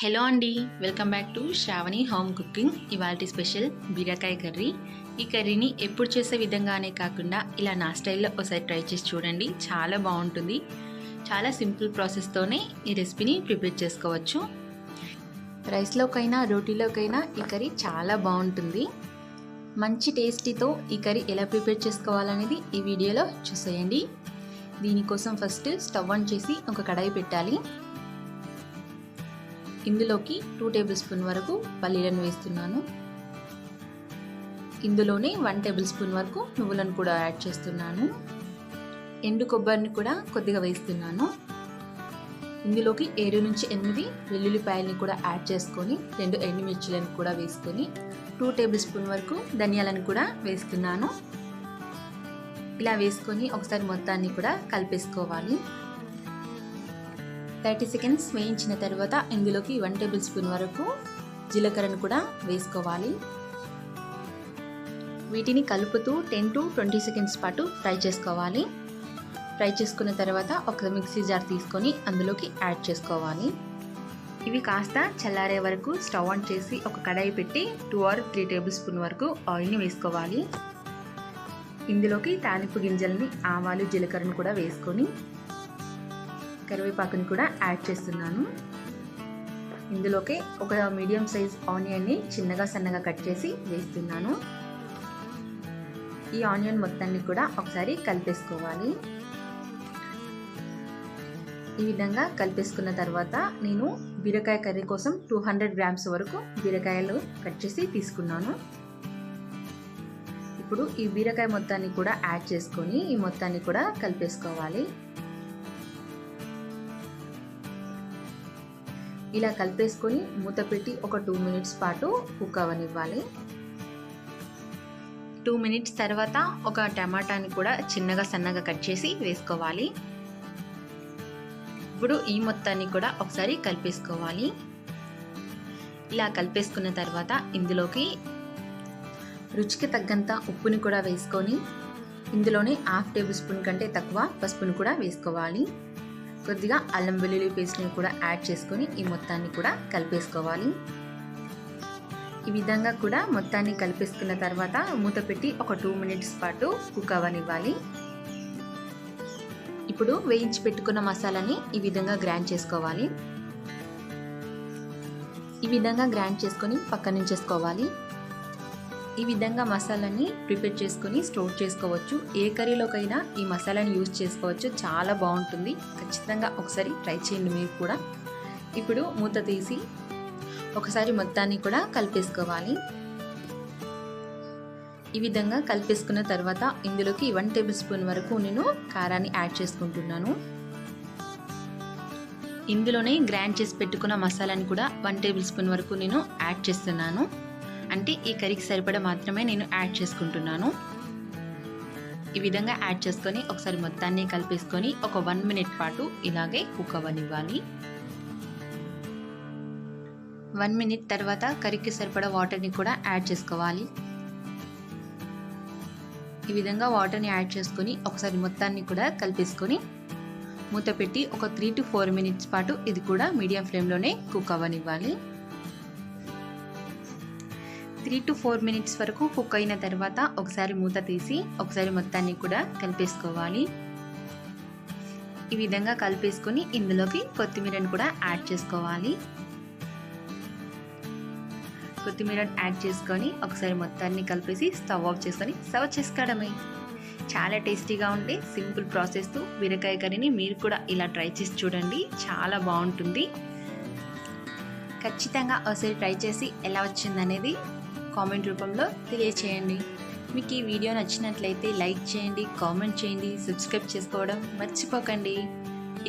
Hello అండి, welcome back to Shravani home cooking. ఇవాల్టి special బీరకాయ కర్రీ. ఈ కర్రీని ఎప్పుడు చేసే విధంగానే కాకుండా ఇలా నా స్టైల్లో ఒకసారి ట్రై చేసి చూడండి, చాలా బాగుంటుంది. చాలా సింపుల్ ప్రాసెస్తోనే ఈ రెసిపీని ప్రిపేర్ చేసుకోవచ్చు. రైస్లోకైనా రోటీలోకైనా ఈ కర్రీ చాలా బాగుంటుంది. మంచి టేస్టీతో ఈ కర్రీ ఎలా ప్రిపేర్ చేసుకోవాలనేది ఈ వీడియోలో చూసేయండి. దీనికోసం ఫస్ట్ స్టవ్ ఆన్ చేసి ఒక కడాయి పెట్టాలి. ఇందులోకి 2 టేబుల్ స్పూన్ వరకు పల్లీలను వేస్తున్నాను. ఇందులోనే 1 టేబుల్ స్పూన్ వరకు నువ్వులను కూడా యాడ్ చేస్తున్నాను. ఎండు కొబ్బరిని కూడా కొద్దిగా వేస్తున్నాను. ఇందులోకి 7 నుంచి 8 వెల్లుల్లిపాయలని కూడా యాడ్ చేసుకొని 2 ఎండుమిర్చిలను కూడా వేసుకొని 2 టేబుల్ స్పూన్ వరకు ధనియాలను కూడా వేస్తున్నాను. ఇలా వేసుకొని ఒకసారి మొత్తాన్ని కూడా కలిపేసుకోవాలి. 30 సెకండ్స్ వేయించిన తర్వాత ఇందులోకి 1 టేబుల్ స్పూన్ వరకు జీలకర్రను కూడా వేసుకోవాలి. వీటిని కలుపుతూ 10 to 20 సెకండ్స్ పాటు ఫ్రై చేసుకోవాలి. ఫ్రై చేసుకున్న తర్వాత ఒక మిక్సీ జార్ తీసుకొని అందులోకి యాడ్ చేసుకోవాలి. ఇవి కాస్త చల్లారే వరకు స్టవ్ ఆన్ చేసి ఒక కడాయి పెట్టి 2 or 3 టేబుల్ స్పూన్ వరకు ఆయిల్ని వేసుకోవాలి. ఇందులోకి తాలింపు గింజల్ని, ఆవాలు, జీలకర్రను కూడా వేసుకొని కరివేపాకుని కూడా యాడ్ చేస్తున్నాను. ఇందులోకి ఒక మీడియం సైజ్ ఆనియన్ని చిన్నగా సన్నగా కట్ చేసి వేస్తున్నాను. ఈ ఆనియన్ మొత్తాన్ని కూడా ఒకసారి కలిపేసుకోవాలి. ఈ విధంగా కలిపేసుకున్న తర్వాత నేను బీరకాయ కర్రీ కోసం 200 గ్రామ్స్ వరకు బీరకాయలు కట్ చేసి తీసుకున్నాను. ఇప్పుడు ఈ బీరకాయ మొత్తాన్ని కూడా యాడ్ చేసుకొని ఈ మొత్తాన్ని కూడా కలిపేసుకోవాలి. ఇలా కలిపేసుకొని మూత పెట్టి ఒక 2 మినిట్స్ పాటు కుక్ అవ్వనివ్వాలి. 2 మినిట్స్ తర్వాత ఒక టమాటాని కూడా చిన్నగా సన్నగా కట్ చేసి వేసుకోవాలి. ఇప్పుడు ఈ మొత్తాన్ని కూడా ఒకసారి కలిపేసుకోవాలి. ఇలా కలిపేసుకున్న తర్వాత ఇందులోకి రుచికి తగ్గంత ఉప్పుని కూడా వేసుకొని ఇందులోనే 1/2 టేబుల్ స్పూన్ కంటే తక్కువ పసుపుని కూడా వేసుకోవాలి. కొద్దిగా అల్లం వెల్లుల్లి పేస్ట్ని కూడా యాడ్ చేసుకొని ఈ మొత్తాన్ని కూడా కలిపేసుకోవాలి. ఈ విధంగా కూడా మొత్తాన్ని కలిపేసుకున్న తర్వాత మూత పెట్టి ఒక 2 మినిట్స్ పాటు కుక్ అవ్వనివ్వాలి. ఇప్పుడు వేయించి పెట్టుకున్న మసాలాని ఈ విధంగా గ్రైండ్ చేసుకోవాలి. ఈ విధంగా గ్రైండ్ చేసుకొని పక్కనుంచేసుకోవాలి. ఈ విధంగా మసాలాని ప్రిపేర్ చేసుకొని స్టోర్ చేసుకోవచ్చు. ఏ కర్రీలోకైనా ఈ మసాలాని యూజ్ చేసుకోవచ్చు, చాలా బాగుంటుంది. ఖచ్చితంగా ఒకసారి ట్రై చేయండి మీరు కూడా. ఇప్పుడు మూత తీసి ఒకసారి మొత్తాన్ని కూడా కలిపేసుకోవాలి. ఈ విధంగా కలిపేసుకున్న తర్వాత ఇందులోకి 1 టేబుల్ స్పూన్ వరకు నేను కారాన్ని యాడ్ చేసుకుంటున్నాను. ఇందులోనే గ్రైండ్ చేసి పెట్టుకున్న మసాలాని కూడా 1 టేబుల్ స్పూన్ వరకు నేను యాడ్ చేస్తున్నాను. అంటే ఈ కర్రీకి సరిపడా మాత్రమే నేను యాడ్ చేసుకుంటున్నాను. ఈ విధంగా యాడ్ చేసుకొని ఒకసారి మొత్తాన్ని కలిపేసుకొని ఒక 1 మినిట్ పాటు ఇలాగే కుక్ అవ్వనివ్వాలి. 1 మినిట్ తర్వాత కర్రీకి సరిపడా వాటర్ని కూడా యాడ్ చేసుకోవాలి. ఈ విధంగా వాటర్ని యాడ్ చేసుకొని ఒకసారి మొత్తాన్ని కూడా కలిపేసుకొని మూత పెట్టి ఒక 3 to 4 మినిట్స్ పాటు ఇది కూడా మీడియం ఫ్లేమ్లోనే కుక్ అవ్వనివ్వాలి. 3 to 4 మినిట్స్ వరకు కుక్ అయిన తర్వాత ఒకసారి మూత తీసి ఒకసారి మొత్తాన్ని కూడా కలిపేసుకోవాలి. ఈ విధంగా కలిపేసుకొని ఇందులోకి కొత్తిమీరను కూడా యాడ్ చేసుకోవాలి. కొత్తిమీరను యాడ్ చేసుకొని ఒకసారి మొత్తాన్ని కలిపేసి స్టవ్ ఆఫ్ చేసుకొని సర్వ్ చేసుకోవడమే. చాలా టేస్టీగా ఉండే సింపుల్ ప్రాసెస్తో బీరకాయ కర్రీని మీరు కూడా ఇలా ట్రై చేసి చూడండి, చాలా బాగుంటుంది. ఖచ్చితంగా ఒకసారి ట్రై చేసి ఎలా వచ్చిందనేది కామెంట్ రూపంలో తెలియచేయండి. మీకు ఈ వీడియో నచ్చినట్లయితే లైక్ చేయండి, కామెంట్ చేయండి, సబ్స్క్రైబ్ చేసుకోవడం మర్చిపోకండి.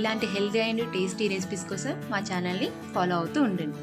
ఇలాంటి హెల్తీ అండ్ టేస్టీ రెసిపీస్ కోసం మా ఛానల్ని ఫాలో అవుతూ ఉండండి.